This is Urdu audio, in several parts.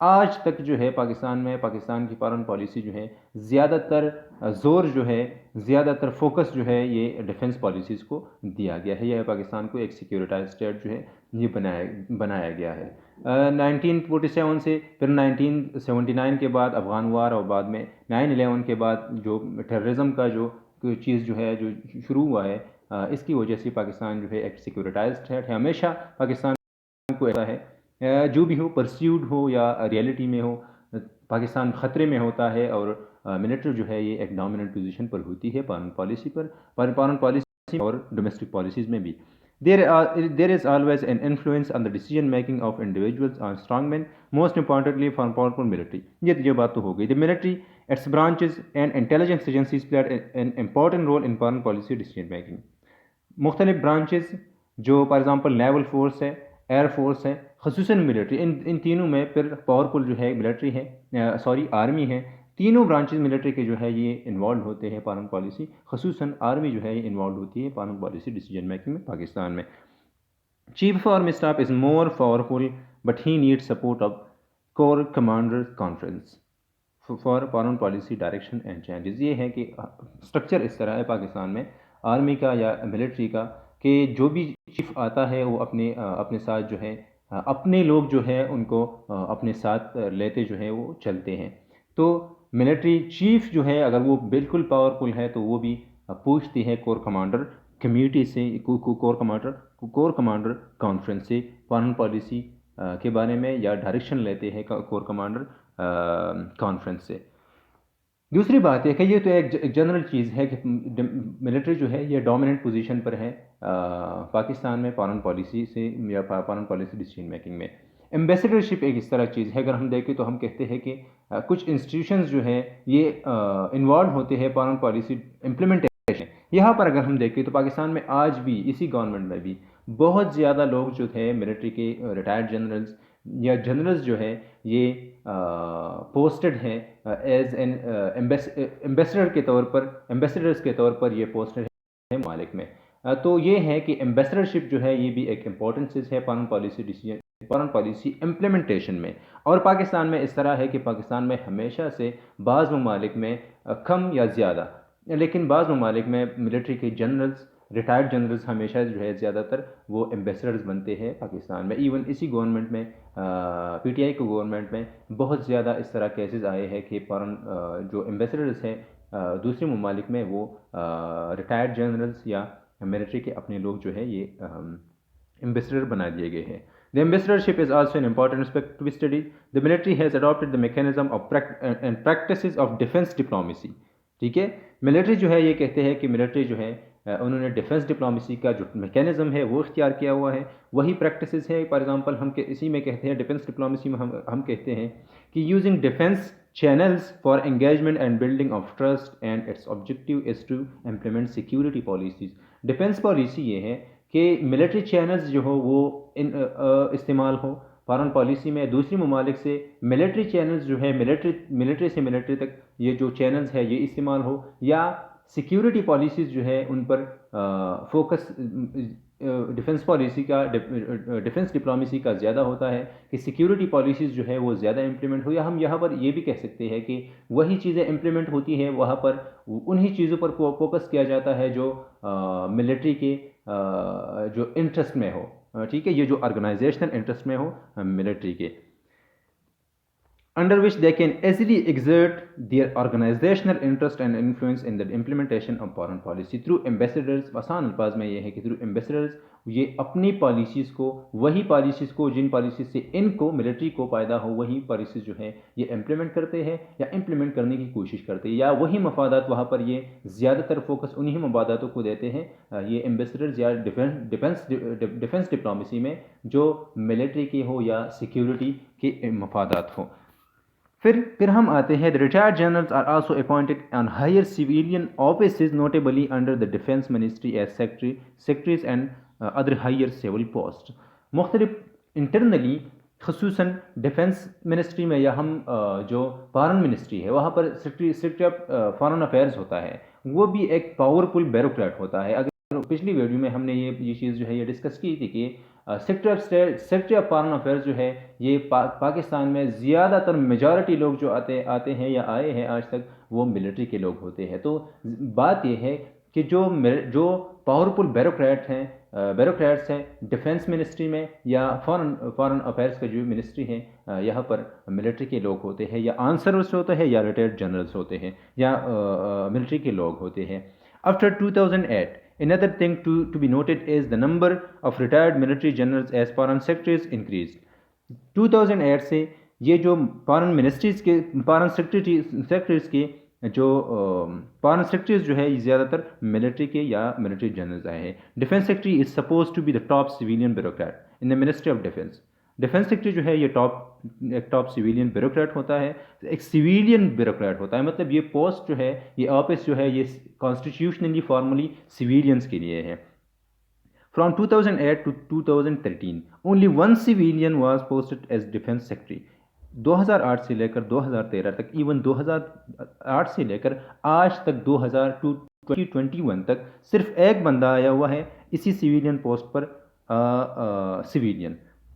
آج تک جو ہے پاکستان کی فارن پالیسی جو ہے زیادہ تر زور جو ہے زیادہ تر فوکس جو ہے یہ ڈیفنس پالیسیز کو دیا گیا ہے. یہ پاکستان کو ایک سیکیورٹائز اسٹیٹ جو ہے یہ بنایا گیا ہے. 1947 سے پھر 1979 کے بعد افغان وار اور بعد میں 9/11 کے بعد جو ٹیررزم کا جو چیز جو ہے جو شروع ہوا ہے اس کی وجہ سے پاکستان جو ہے ایک سیکیورٹائز اسٹیٹ ہے. ہمیشہ پاکستان کو ایسا ہے جو بھی ہو پرسیوڈ ہو یا ریئلٹی میں ہو پاکستان خطرے میں ہوتا ہے اور ملٹری جو ہے یہ ایک ڈومیننٹ پوزیشن پر ہوتی ہے فارن پالیسی اور ڈومیسٹک پالیسیز میں بھی. There is always an influence on the decision making of individuals on strongmen, most importantly for powerful military. یہ بات تو ہو گئی. The military, its branches and intelligence agencies played an important role in foreign policy decision making. مختلف برانچز جو فار ایگزامپل نیول فورس ہے ایئر فورس ہے خصوصاً ملٹری ان تینوں میں پھر پاورفل جو ہے ملٹری ہے آرمی ہے. تینوں برانچز ملٹری کے جو ہے یہ انوالوڈ ہوتے ہیں فارن پالیسی. خصوصاً آرمی جو ہے یہ انوالوڈ ہوتی ہے فارن پالیسی ڈیسیجن میکنگ میں پاکستان میں. Chief of army staff is more powerful but he need support of corps commander conference for foreign policy direction and changes. یہ ہے کہ اسٹرکچر اس طرح ہے پاکستان میں آرمی کا یا ملٹری کا کہ جو بھی چیف آتا ہے وہ اپنے ساتھ جو ہے اپنے لوگ جو ہے ان کو اپنے ساتھ لیتے جو ہے وہ چلتے ہیں. تو ملٹری چیف جو ہے اگر وہ بالکل پاورفل ہے تو وہ بھی پوچھتی ہے کور کمانڈر کمیٹی سے کور کمانڈر کانفرنس سے فارن پالیسی کے بارے میں یا ڈائریکشن لیتے ہیں کور کمانڈر کانفرنس سے. دوسری بات ہے کہ یہ تو ایک جنرل چیز ہے کہ ملٹری جو ہے یہ ڈومیننٹ پوزیشن پر ہے پاکستان میں فارن پالیسی سے یا فارن پالیسی ڈیسیجن میکنگ میں. ایمبیسڈرشپ ایک اس طرح چیز ہے. اگر ہم دیکھیں تو ہم کہتے ہیں کہ کچھ انسٹیٹیوشنز جو ہیں یہ انوالو ہوتے ہیں فارن پالیسی امپلیمنٹیشن. یہاں پر اگر ہم دیکھیں تو پاکستان میں آج بھی اسی گورنمنٹ میں بھی بہت زیادہ لوگ جو تھے ملٹری کے ریٹائرڈ جنرلز یا جنرلز جو ہے یہ پوسٹڈ ہیں ایز این ایمبیسڈرز کے طور پر یہ پوسٹڈ ہیں ممالک میں. تو یہ ہے کہ ایمبیسڈرشپ جو ہے یہ بھی ایک امپورٹنٹ چیز ہے فارن پالیسی امپلیمنٹیشن میں. اور پاکستان میں اس طرح ہے کہ پاکستان میں ہمیشہ سے بعض ممالک میں کم یا زیادہ لیکن بعض ممالک میں ملٹری کے جنرلز ریٹائرڈ جنرلز ہمیشہ جو ہے زیادہ تر وہ ایمبیسڈرز بنتے ہیں پاکستان میں. ایون اسی گورنمنٹ میں پی ٹی آئی کو گورنمنٹ میں بہت زیادہ اس طرح کیسز آئے ہیں کہ فارن جو ایمبیسڈرز ہیں دوسرے ممالک میں وہ ریٹائرڈ جنرلز یا ملٹری کے اپنے لوگ جو ہے یہ ایمبیسڈر بنا دیے گئے ہیں. The ambassadorship is also an important aspect to be studied. The military has adopted the mechanism of and practices of defense diplomacy. ٹھیک ہے. ملٹری جو ہے یہ کہتے ہیں کہ ملٹری جو ہے انہوں نے ڈیفنس ڈپلومیسی کا جو میکینزم ہے وہ اختیار کیا ہوا ہے. وہی پریکٹسز ہے. فار ایگزامپل ہم اسی میں کہتے ہیں ڈیفنس ڈپلومیسی میں ہم کہتے ہیں کہ using defence channels for engagement and building of trust and its objective is to implement security policies. Defence policy یہ ہے کہ ملٹری چینلز جو ہو وہ استعمال ہو فارن پالیسی میں. دوسری ممالک سے ملٹری چینلز جو ہے ملٹری سے ملٹری تک یہ جو چینلز ہے یہ استعمال ہو یا سیکیورٹی پالیسیز جو ہے ان پر فوکس ڈیفنس پالیسی کا ڈیفنس ڈپلومیسی کا زیادہ ہوتا ہے کہ سیکیورٹی پالیسیز جو ہے وہ زیادہ امپلیمنٹ ہو. یا ہم یہاں پر یہ بھی کہہ سکتے ہیں کہ وہی چیزیں امپلیمنٹ ہوتی ہیں وہاں پر انہی چیزوں پر فوکس کیا جاتا ہے جو ملٹری کے جو انٹرسٹ میں ہو. ٹھیک ہے. یہ جو آرگنائزیشنل انٹرسٹ میں ہو ملٹری کے under which they can easily exert their organizational interest and influence in the implementation of foreign policy through ambassadors. آسان الفاظ میں یہ ہے کہ through ambassadors یہ اپنی پالیسیز کو وہی پالیسیز کو جن پالیسیز سے ان کو ملٹری کو فائدہ ہو وہی پالیسیز جو ہیں یہ امپلیمنٹ کرتے ہیں یا امپلیمنٹ کرنے کی کوشش کرتے ہیں یا وہی مفادات وہاں پر یہ زیادہ تر فوکس انہی مفاداتوں کو دیتے ہیں. یہ ایمبیسڈرز یا ڈیفنس ڈپلومیسی میں جو ملٹری کے ہو یا سیکیورٹی کے مفادات ہوں. پھر ہم آتے ہیں. The retired generals are also appointed on higher civilian offices, notably under the Defense Ministry as secretaries and other higher civil posts. مختلف انٹرنلی خصوصاً ڈیفنس منسٹری میں یا ہم جو فارن منسٹری ہے وہاں پر سیکرٹری آف فارن افیئرز ہوتا ہے وہ بھی ایک پاورفل بیوروکریٹ ہوتا ہے. اگر پچھلی ویڈیو میں ہم نے یہ چیز جو ہے یہ ڈسکس کی تھی کہ سیکٹری آف فارن افیئرس جو ہے یہ پاکستان میں زیادہ تر میجارٹی لوگ جو آتے ہیں یا آئے ہیں آج تک وہ ملٹری کے لوگ ہوتے ہیں. تو بات یہ ہے کہ جو پاورفل بیوروکریٹس ہیں ڈیفنس منسٹری میں یا فارن افیئرس کا جو منسٹری ہے یہاں پر ملٹری کے لوگ ہوتے ہیں یا آرم سروس ہوتے ہیں یا ریٹائرڈ جنرلز ہوتے ہیں یا ملٹری کے لوگ ہوتے ہیں. After 2008, another thing to be noted is the number of retired military generals as foreign secretaries increased. 2008 سے یہ جو فارن سیکرٹریز کے جو فارن سیکرٹریز جو ہے یہ زیادہ تر ملٹری کے یا ملٹری جنرلز آئے ہیں. Defence secretary is suppose to be the top civilian bureaucrat in the ministry of defence. Defence secretary جو ہے یہ ایک ٹاپ سویلین بیوروکریٹ ہوتا ہے, ایک سویلین بیوروکریٹ ہوتا ہے. مطلب یہ پوسٹ جو ہے یہ آفس جو ہے یہ کانسٹیٹیوشنلی فارملی سویلینس کے لیے ہے. From 2008 to 2013, only one civilian was posted as defense secretary. 2008 سے لے کر 2013 تک, ایون 2008 سے لے کر آج تک 2021 تک صرف ایک بندہ آیا ہوا ہے اسی سویلین پوسٹ پر سویلین.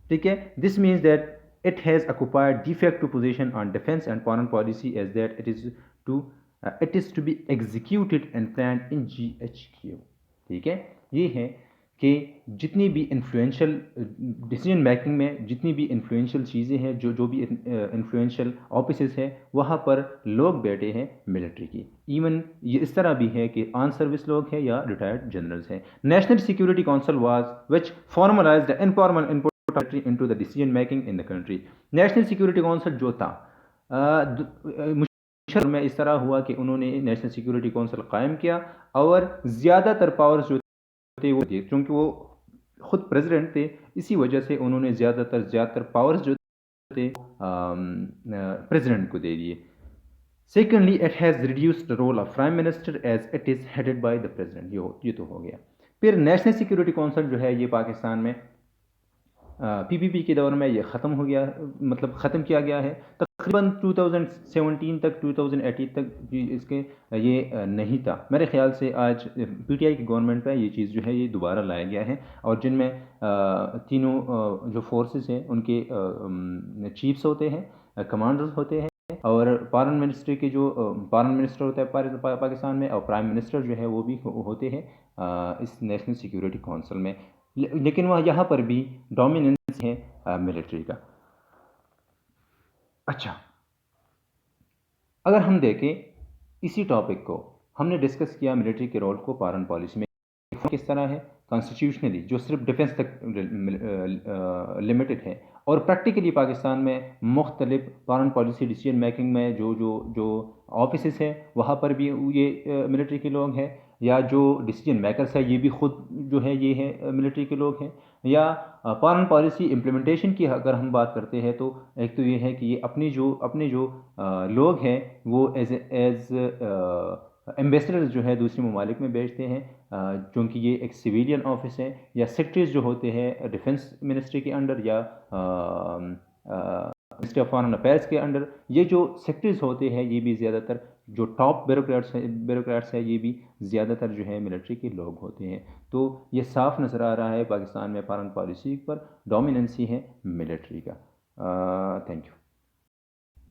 ٹھیک ہے, this means that it has occupied de facto position on defense and foreign policy as that it is to be executed and planned in GHQ. ٹھیک ہے, یہ ہے کہ جتنی بھی انفلوئنشل ڈیسیجن میکنگ میں جتنی بھی انفلوئنشل چیزیں ہیں جو بھی انفلوئنشل آفیسز ہیں وہاں پر لوگ بیٹھے ہیں ملٹری کی. ایون یہ اس طرح بھی ہے کہ آن سروس لوگ ہیں یا ریٹائرڈ جنرلز ہیں. National security council was which formalised informal input into the decision making in the country. National security council جو تھا مشرف میں اس طرح ہوا کہ انہوں نے نیشنل سیکورٹی کونسل قائم کیا اور زیادہ تر پاورز جو تھے وہ دیے, چونکہ وہ خود پریزیڈنٹ تھے اسی وجہ سے انہوں نے زیادہ تر پاورز جو تھے پریزیڈنٹ کو دے دیے. Secondly it has reduced the role of prime minister as it is headed by the president. یہ تو ہو گیا. پھر نیشنل سیکورٹی کونسل جو ہے یہ پاکستان میں PPP کے دور میں یہ ختم ہو گیا, مطلب ختم کیا گیا ہے. تقریباً 2017 تک 2018 تک اس کے یہ نہیں تھا. میرے خیال سے آج PTI کی گورنمنٹ میں یہ چیز جو ہے یہ دوبارہ لایا گیا ہے اور جن میں تینوں جو فورسز ہیں ان کے چیفز ہوتے ہیں, کمانڈرز ہوتے ہیں اور فارن منسٹری کے جو فارن منسٹر ہوتا ہے پاکستان میں اور پرائم منسٹر جو ہے وہ بھی ہوتے ہیں اس نیشنل سیکورٹی کونسل میں. لیکن وہاں یہاں پر بھی ڈومیننس ہے ملٹری کا. اچھا, اگر ہم دیکھیں اسی ٹاپک کو ہم نے ڈسکس کیا ملٹری کے رول کو فارن پالیسی میں کس طرح ہے کانسٹیٹیوشنلی جو صرف ڈیفنس تک لمیٹڈ ہے اور پریکٹیکلی پاکستان میں مختلف فارن پالیسی ڈیسیجن میکنگ میں جو آفیسز ہیں وہاں پر بھی یہ ملٹری کے لوگ ہیں یا جو ڈیسیجن میکرز ہے یہ بھی خود جو ہے یہ ہے ملٹری کے لوگ ہیں. یا فارن پالیسی امپلیمنٹیشن کی اگر ہم بات کرتے ہیں تو ایک تو یہ ہے کہ یہ اپنے جو لوگ ہیں وہ ایز ایمبیسڈرز جو ہے دوسرے ممالک میں بھیجتے ہیں چونکہ یہ ایک سویلین آفس ہے. یا سیکرٹریز جو ہوتے ہیں ڈیفنس منسٹری کے انڈر یا منسٹری آف فارن افیئرس کے انڈر, یہ جو سیکرٹریز ہوتے ہیں یہ بھی زیادہ تر جو ٹاپ بیوروکریٹس ہے یہ بھی زیادہ تر جو ہے ملٹری کے لوگ ہوتے ہیں. تو یہ صاف نظر آ رہا ہے پاکستان میں فارن پالیسی پر ڈومیننسی ہے ملٹری کا. Thank you.